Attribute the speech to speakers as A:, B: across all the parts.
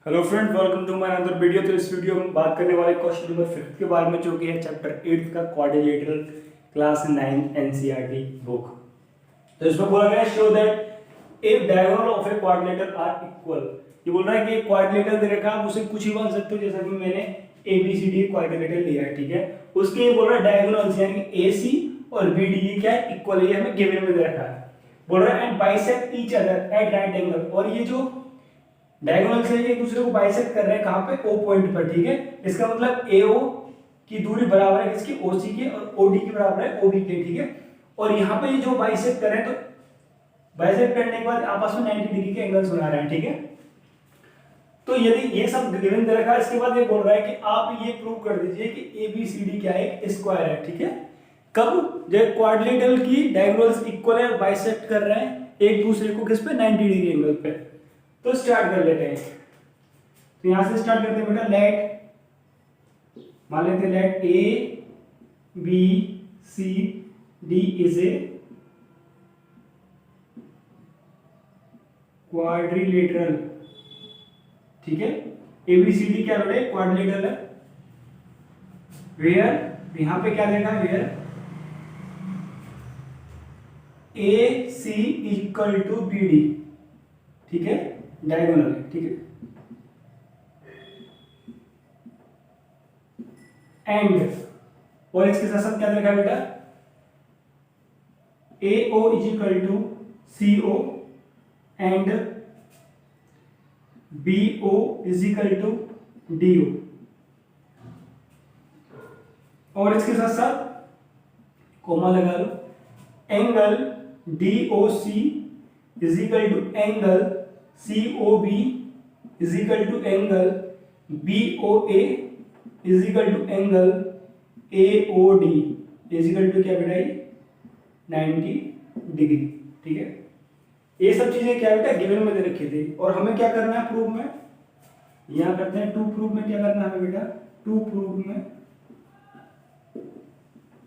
A: Hello friend, welcome to my another video. तो इस video में बात करने वाले क्वेश्चन नंबर 5 के बारे में, जो कि है चैप्टर 8 का क्वाड्रिलेटरल क्लास 9 एनसीईआरटी बुक। तो इसमें बोला गया show that if diagonal of a quadrilateral are equal. ये बोल रहा है कि एक क्वाड्रिलेटर दे रखा है, आप उसे कुछ ही मान सकते हो, जैसा कि मैंने एबीसीडी क्वाड्रिलेटर लिया है, ठीक है। उसके ये बोल रहा है डायगोनल्स यानी एसी और बीडी ये क्या है, इक्वल है, ये हमें गिवन में दे रखा है। बोल रहा है and bisect each other at right angle, और ये जो डायगोनल से एक दूसरे को बाइसेक्ट कर रहे हैं कहां पे, ओ पॉइंट पर, ठीक है। इसका मतलब एओ की दूरी बराबर है किसकी, ओसी की, और ओडी की बराबर है ओबी की, ठीक है। और यहां पे ये जो बाइसेक्ट कर रहे हैं, तो बाइसेक्ट करने के बाद आपस में 90 डिग्री के एंगल्स बना रहे हैं, ठीक है। तो यदि ये सब गिवन दे रखा है, इसके बाद ये बोल रहा है कि आप ये प्रूव कर दीजिए कि एबीसीडी क्या है, एक स्क्वायर है, ठीक है। कब, जब क्वाड्रिलेटरल की डायगोनल्स इक्वल है, बाइसेक्ट कर रहे हैं एक दूसरे को किस पे, 90 डिग्री एंगल पे। तो स्टार्ट कर लेते हैं। तो यहां से स्टार्ट करते हैं बेटा। लेट मान लेते हैं let A B C D is a quadrilateral, ठीक है। ए बी सी डी क्या बेटा, क्वाड्रिलेटरल है। वेयर, यहां पे क्या देखा, where A C equal to B D, ठीक है, डायगोनल है, ठीक है। एंड, और इसके साथ साथ क्या देखा बेटा, A O is equal to C O and B O is equal to D O, और इसके साथ साथ कोमा लगा लो। Angle D O C is equal to angle COB is equal to angle BOA is equal to angle AOD is equal to क्या बेटा, 90 degree, ठीक है। ये सब चीजें क्या बेटा गिवन में दे रखी थी, और हमें क्या करना है प्रूफ में, यहां करते हैं टू प्रूफ में। क्या करना है बेटा, टू प्रूफ में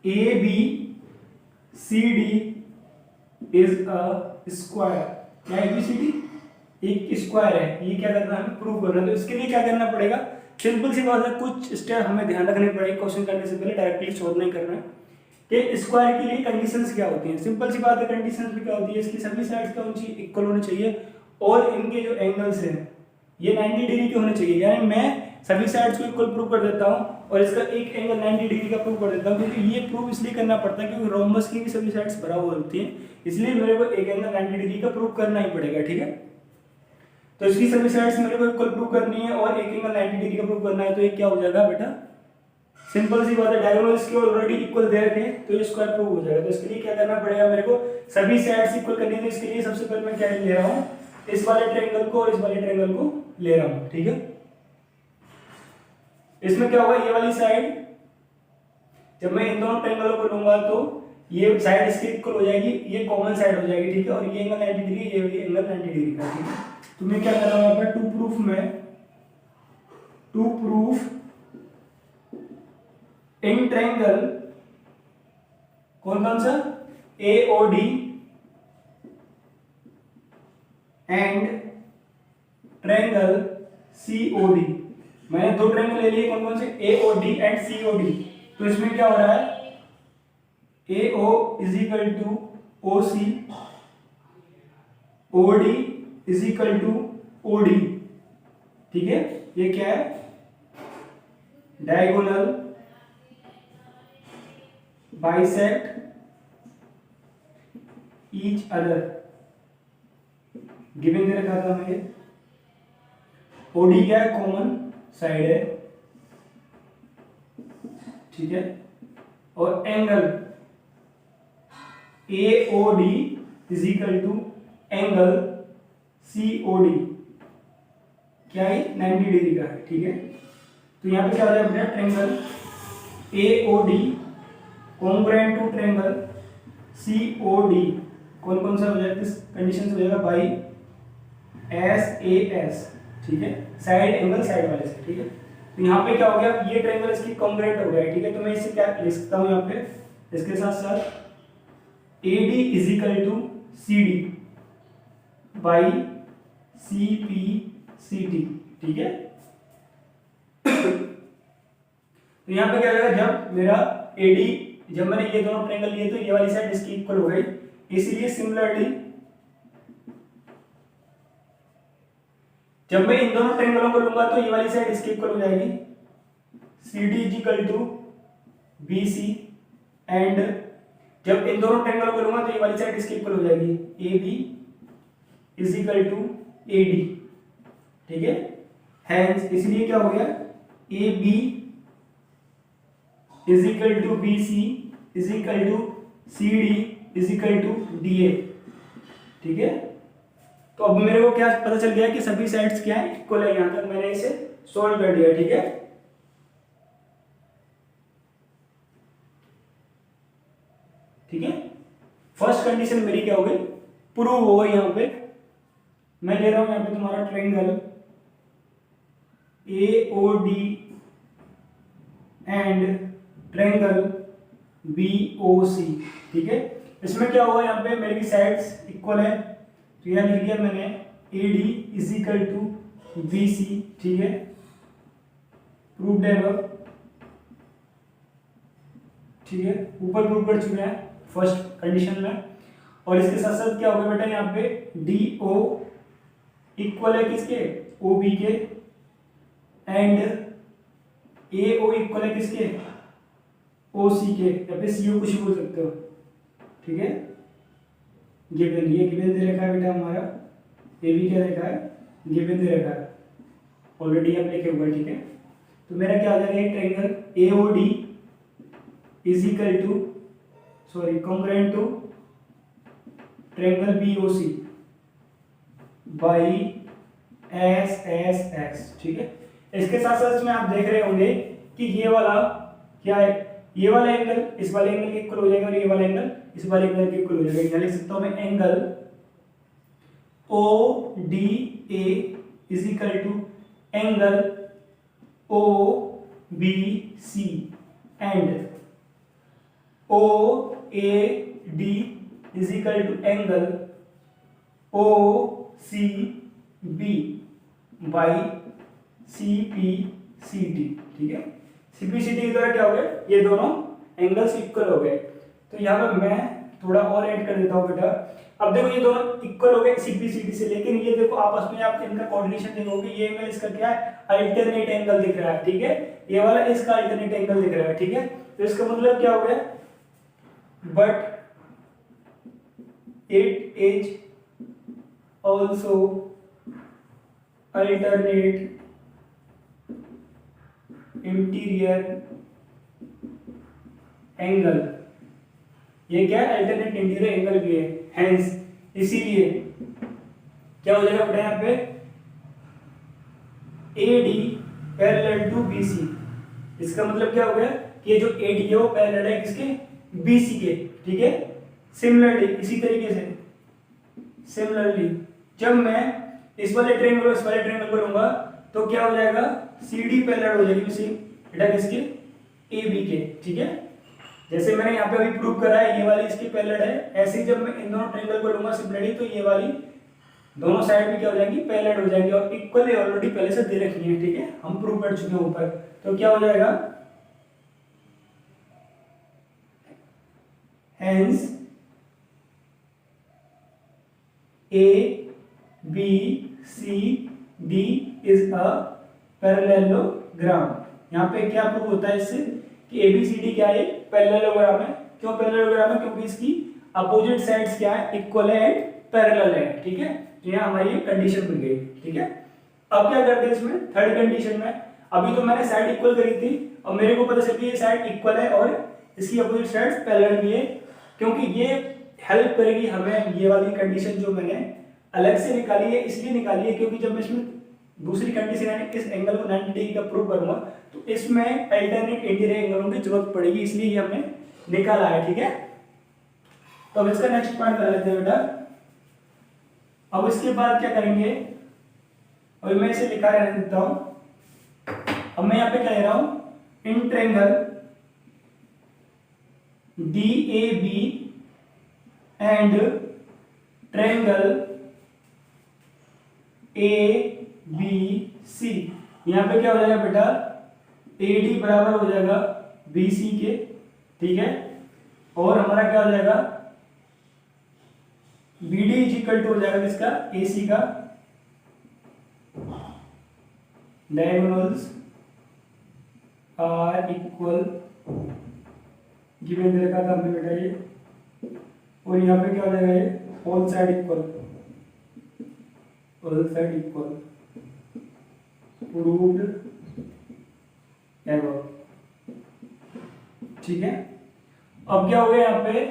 A: ABCD is a square, क्या ABCD एक स्क्वायर है, ये क्या करना है, हमें प्रूव करना है। तो इसके लिए क्या करना पड़ेगा, सिंपल सी बात है, कुछ स्टेप हमें ध्यान रखने पड़ेगी क्वेश्चन करने से पहले, डायरेक्टली सॉल्व नहीं करना है। कि स्क्वायर के लिए कंडीशंस क्या होती हैं, सिंपल सी बात है, कंडीशंस भी क्या होती है, इसकी सभी साइड्स क्या होनी चाहिए, इक्वल होनी चाहिए, और इनके जो एंगल्स हैं ये 90 डिग्री के होने चाहिए। यानी मैं सभी साइड्स को इक्वल प्रूव कर देता हूँ और इसका एक एंगल 90 डिग्री का प्रूव कर देता हूँ, क्योंकि ये प्रूव इसलिए करना पड़ता है क्योंकि रोम्बस की भी सभी साइड्स बराबर होती हैं, इसलिए मेरे को एक एंगल 90 डिग्री का प्रूव करना ही पड़ेगा, ठीक है। तो इसकी सभी साइड्स मेरे को इक्वल प्रूव करनी है और एक एंगल 90 डिग्री का प्रूव करना है। तो ये क्या हो जाएगा बेटा, सिंपल सी बात है, डायगोनल्स के ऑलरेडी इक्वल दे रखे हैं, तो ये स्क्वायर प्रूव हो जाएगा। तो इसके लिए क्या करना पड़ेगा, मेरे को सभी साइड्स इक्वल करनी है। तो इसके लिए सबसे पहले मैं क्या ले रहा हूँ, इस वाले ट्रायंगल को और इस वाले ट्रायंगल को ले रहा हूँ, ठीक है। इसमें क्या होगा, ये वाली साइड जब मैं इन दोनों ट्रायंगलों को लूंगा तो ये साइड इसकी इक्वल हो जाएगी, ये कॉमन साइड हो जाएगी, ठीक है। और ये एंगल 90 डिग्री, ये एंगल 90 डिग्री का, ठीक है। तो मैं क्या कर रहा हूं यहाँ पर, टू प्रूफ में, टू प्रूफ इन ट्रायंगल, कौन कौन सा, AOD एंड ट्रायंगल COD। मैंने दो ट्रायंगल ले लिए, कौन कौन से, AOD एंड COD। तो इसमें क्या हो रहा है, AO is equal to OC, OD is equal to OD, ठीक है। ये क्या है, diagonal bisect each other, given दे रखा था हमें। OD क्या है, कॉमन साइड है, ठीक है। और angle AOD is equal to angle COD, क्या है, 90 डिग्री का है, ठीक है। तो यहां पे क्या हो जाएगा, triangle AOD congruent to triangle COD, कौन कौन सा हो जाएगा, किस कंडीशन से हो जाएगा, बाई SAS, ठीक है, साइड एंगल साइड वाले से, ठीक है। तो यहाँ पे क्या हो गया, ये ट्रायंगल इसकी कॉन्ग्रुएंट हो गया, ठीक है। तो मैं इसे क्या लिख सकता हूँ यहाँ पे, इसके साथ साथ AD is equal to CD by CPCT, ठीक है। तो यहाँ पे क्या हो जाएगा, जब मेरा एडी, जब मैंने ये दोनों ट्रायंगल लिए तो ये वाली साइड इसकी इक्वल हो गई, इसलिए सिमिलरली जब मैं इन दोनों ट्रायंगलों को लूंगा तो ये वाली साइड इसकी इक्वल हो जाएगी, CD is equal to BC, and जब इन दोनों ट्रायंगलों को लूंगा तो ये वाली साइड इसकी इक्वल हो जाएगी, AB is equal to AD, ठीक है। हेंस इसलिए क्या हो गया, AB is equal to BC is equal to CD is equal to DA, ठीक है। तो अब मेरे को क्या पता चल गया कि सभी साइड्स क्या है, इक्वल है। यहां तक मैंने इसे सॉल्व कर दिया, ठीक है। ठीक है, फर्स्ट कंडीशन मेरी क्या हो गई, प्रूव हो गई। यहां पे मैं ले रहा हूं यहां पे तुम्हारा triangle AOD and triangle BOC, ठीक है। इसमें क्या होगा, यहाँ पे मेरी साइड्स इक्वल है, तो यहां लिख दिया मैंने AD is equal to BC, ठीक है, प्रूव्ड है वो, ठीक है, ऊपर प्रूव कर चुके हैं फर्स्ट कंडीशन में। और इसके साथ साथ क्या होगा बेटा, यहाँ पे DO इक्वल है किसके, OB के, एंड AO इक्वल है किसके, OC के, या फिर CO कुछ भी बोल सकते हो, ठीक है। गिवन, ये गिवन दे रखा है बेटा हमारा, ये भी क्या रखा है, गिवन दे रखा है, ऑलरेडी आप लिखे हुए, ठीक है। तो मेरा क्या आ जाएगा, triangle AOD is equal to, sorry, congruent to triangle BOC by SSX, ठीक है। इसके साथ साथ इसमें आप देख रहे होंगे कि ये वाला क्या है, ये वाला एंगल इस वाले एंगल के इक्वल हो जाएगा और ये वाला एंगल इस वाले एंगल के इक्वल हो जाएगा। यहाँ लिख सकता हूं मैं angle ODA is equal to angle OBC and OAD is equal to angle OCB by CPCD, ठीक है। CPCD के द्वारा क्या हो गया, ये दोनों एंगल्स इक्वल हो गए। तो यहाँ पर मैं थोड़ा और ऐड कर देता हूँ बेटा। अब देखो ये दोनों इक्वल हो गए CPCD से, लेकिन ये देखो आपस में आप इनका कोऑर्डिनेशन देखोगे, ये एंगल इसका क्या है, अल्टरनेट एंगल दिख रहा है, ठीक है। ये वाला इसका अल्टरनेट एंगल दिख रहा है, ठीक है। तो इसका मतलब क्या हो गया, but it is also alternate interior angle, ये क्या है, अल्टरनेट इंटीरियर एंगल भी है। हेंस इसीलिए क्या हो जाएगा बेटा, यहाँ पे AD पैरेलल टू BC, इसका मतलब क्या हो गया कि ये जो AD है वो पैरेलल है किसके, BC के, ठीक है। सिमिलरली इसी तरीके से, सिमिलरली जब मैं इस वाले ट्रायंगल और इस वाले ट्रायंगल को लूंगा तो क्या हो जाएगा, CD पैरेलल हो जाएगी उसी बेटा किसके, AB के, ठीक है। जैसे मैंने यहाँ पे अभी प्रूव करा है ये वाली इसकी पैरेलल है, ऐसे ही जब मैं इन दोनों ट्रायंगल को लूंगा सिमिलरली तो ये वाली दोनों साइड भी क्या हो जाएंगी, पैरेलल हो जाएंगी और इक्वल ऑलरेडी पहले से दे रखी है, ठीक है, हम प्रूव कर चुके हैं ऊपर। तो क्या हो जाएगा, hence ABCD is a parallelogram. यहाँ पे क्या प्रूव होता है इससे कि ABCD क्या है, पैरेललोग्राम है। क्यों पैरेललोग्राम है, क्योंकि इसकी अपोजिट साइड्स क्या है, इक्वल है एंड पैरेलल है, ठीक है। तो यहाँ हमारी कंडीशन बन गई, ठीक है। अब क्या करते हैं इसमें, थर्ड कंडीशन में, अभी तो मैंने साइड इक्वल करी थी और मेरे को पता चल गया ये साइड इक्वल है और इसकी अपोजिट साइड्स पैरेलल भी है, क्योंकि ये हेल्प करेगी हमें, ये वाली कंडीशन जो मैंने अलग से निकाली है इसलिए निकाली है क्योंकि जब मैं इसमें दूसरी कंडीशन यानी इस एंगल को 90 डिग्री का प्रूव करूंगा तो इसमें अल्टरनेट इंटीरियर एंगलों की जरूरत पड़ेगी, इसलिए ये हमने निकाला है, ठीक है। तो अब इसका नेक्स्ट पॉइंट कर लेते हैं बेटा। अब इसके बाद क्या करेंगे, अभी मैं इसे लिखा रहने देता हूं। अब मैं यहाँ पे क्या ले रहा हूं, in triangle DAB and triangle ABCD B C. यहाँ पे क्या हो जाएगा बेटा, ए डी बराबर हो जाएगा बी सी के, ठीक है। और हमारा क्या हो जाएगा, B D is equal to हो जाएगा किसका, ए सी का। डायगोनल्स आर इक्वल, गिवन दे रखा था हमने बेटा ये, और यहाँ पे क्या हो जाएगा ये, whole side equal, whole side equal, proved above, ठीक है। अब क्या हो गया यहाँ पे,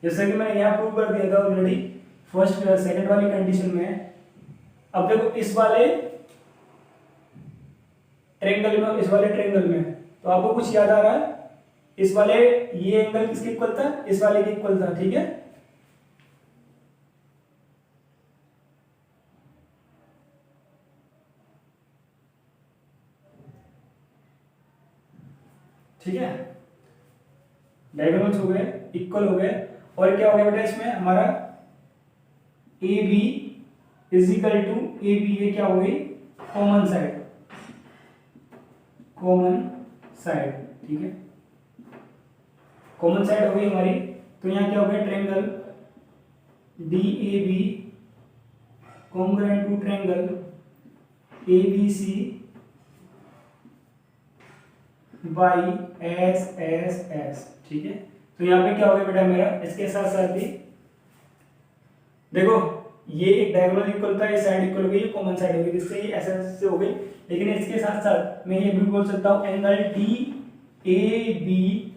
A: जैसा कि मैंने यहाँ प्रूव कर दिया था ऑलरेडी फर्स्ट सेकंड वाली कंडीशन में। अब देखो इस वाले ट्रायंगल में, इस वाले ट्रायंगल में, तो आपको कुछ याद आ रहा है, इस वाले ये एंगल किसके इक्वल था, इस वाले के इक्वल था, ठीक है। ठीक है, डायगोनल्स हो गए, इक्वल हो गए, और क्या हो गया बेटा इसमें हमारा A B is equal to, A B ये क्या हो गई, कॉमन साइड, कॉमन साइड, ठीक है, कॉमन साइड हो गई हमारी। तो यहाँ क्या हो गया, triangle D A B congruent to triangle A B C by S S S, ठीक है। तो यहाँ पे क्या हो गया बेटा मेरा, इसके साथ साथ ही देखो ये एक डायगोनल इक्वल था, ये साइड इक्वल हो गई, ये कॉमन साइड हो गई, जिससे ये एस एस से हो गई। लेकिन इसके साथ साथ मैं ये भी बोल सकता हूँ angle D A B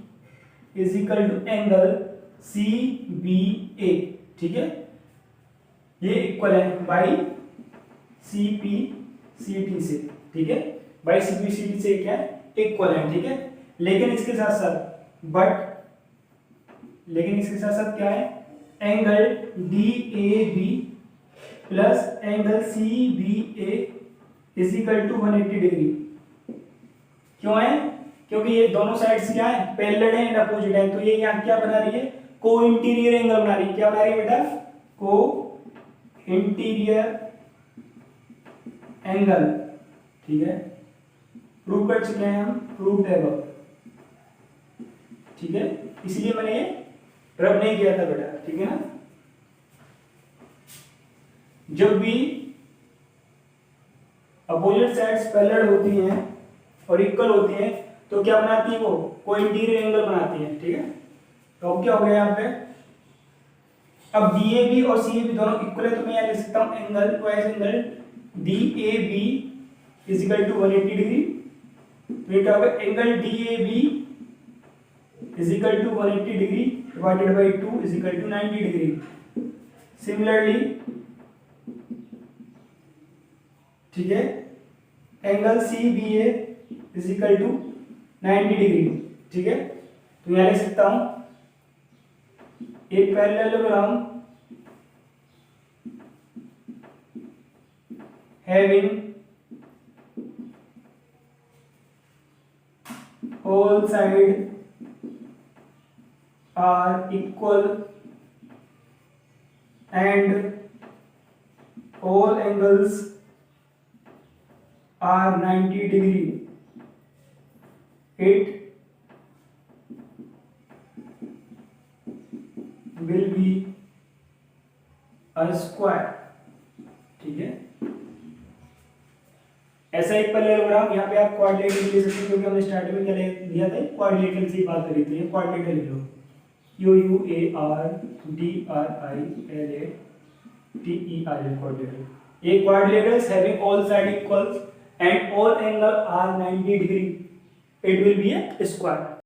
A: is equal to angle C B A, ठीक है, ये इक्वल है by C P C T से, ठीक है, by C P C T से क्या है, इक्वल है, ठीक है। लेकिन इसके साथ साथ लेकिन इसके साथ साथ क्या है, angle D A B plus angle C B A is equal to 180 degree. क्यों है, क्योंकि ये दोनों साइड्स क्या है, पैरेलल है एंड अपोजिट है। तो ये यहाँ क्या बना रही है, को इंटीरियर एंगल बना रही है। क्या बना रही है बेटा, को इंटीरियर एंगल, ठीक है, प्रूव कर चुके हैं हम, प्रूव्ड एबव, ठीक है। इसलिए मैंने ये रब नहीं किया था बेटा, ठीक है ना। जब भी अपोजिट साइड्स पैरेलल होती हैं और इक्वल होती हैं तो क्या बनाती है, वो को इंटीरियर एंगल बनाती है, ठीक है। तो अब क्या हो गया यहाँ पे, अब डी ए बी और सी ए बी दोनों इक्वल है, तो मैं यहाँ लिख सकता हूँ angle twice angle D A B is equal to 180 degree. तो ये क्या होगा, angle D A B is equal to 180 degree divided by 2 is equal to 90 degree. Similarly, ठीक है, angle C B A is equal to 90 degree, ठीक है। तो यहाँ लिख सकता हूं एक parallelogram having all sides are equal and all angles are 90 degree. It will be a square, ठीक है। ऐसा एक पैरेललोग्राम, यहाँ पे आप क्वाड्रिलेटरल ले सकते हो, क्योंकि हमने स्टार्टिंग में क्या लिया था, क्वाड्रिलेटरल से बात करी थी। क्वाड्रिलेटरल लिख लो, Q U A R D R I L A T E R L, quadrilateral. ये quadrilaterals having all side equals and all angle are 90 degree, it will be A square.